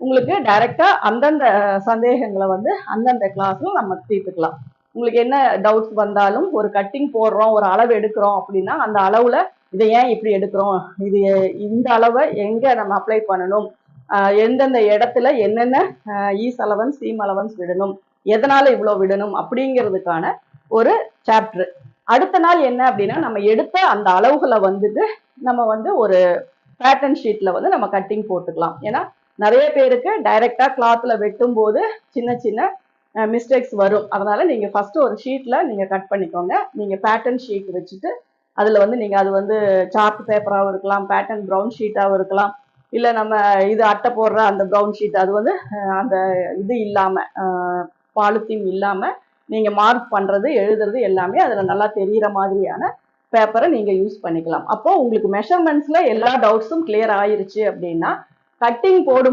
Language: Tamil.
உங்களுக்கு டைரக்டா அந்தந்த சந்தேகங்களை வந்து அந்தந்த கிளாஸ்ல நம்ம தீர்த்துக்கலாம். உங்களுக்கு என்ன டவுட்ஸ் வந்தாலும் ஒரு கட்டிங் போடுறோம், ஒரு அளவு எடுக்கிறோம் அப்படின்னா அந்த அளவுல இதை ஏன் இப்படி எடுக்கிறோம், இது இந்த அளவை எங்க நம்ம அப்ளை பண்ணணும், எந்தெந்த இடத்துல என்னென்ன ஈஸ் அலவன்ஸ் சீம் அலவன்ஸ் விடணும், எதனால இவ்வளவு விடணும் அப்படிங்கிறதுக்கான ஒரு சாப்டர். அடுத்த நாள் என்ன அப்படின்னா நம்ம எடுத்த அந்த அளவுகளை வந்துட்டு நம்ம வந்து ஒரு பேட்டர்ன் ஷீட்ல வந்து நம்ம கட்டிங் போட்டுக்கலாம். ஏன்னா நிறைய பேருக்கு டைரக்டா கிளாத்ல வெட்டும் போது சின்ன சின்ன மிஸ்டேக்ஸ் வரும். அதனால நீங்க ஃபர்ஸ்ட் ஒரு ஷீட்ல நீங்க கட் பண்ணிக்கோங்க. நீங்க பேட்டர்ன் ஷீட் வச்சுட்டு அதுல வந்து நீங்க அது வந்து சார்ட் பேப்பராகவும் இருக்கலாம், பேட்டர்ன் ப்ரௌன் ஷீட்டாகவும் இருக்கலாம், இல்ல நம்ம இது அட்டை போடுற அந்த ப்ரௌன் ஷீட் அது வந்து அந்த இது இல்லாம பாலித்தீன் இல்லாம நீங்க மார்க் பண்றது எழுதுறது எல்லாமே அதுல நல்லா தெரியிற மாதிரியான பேப்பரை நீங்க யூஸ் பண்ணிக்கலாம். அப்போ உங்களுக்கு மெஷர்மெண்ட்ஸ்ல எல்லா டவுட்ஸும் கிளியர் ஆயிருச்சு அப்படின்னா கட்டிங் போடும்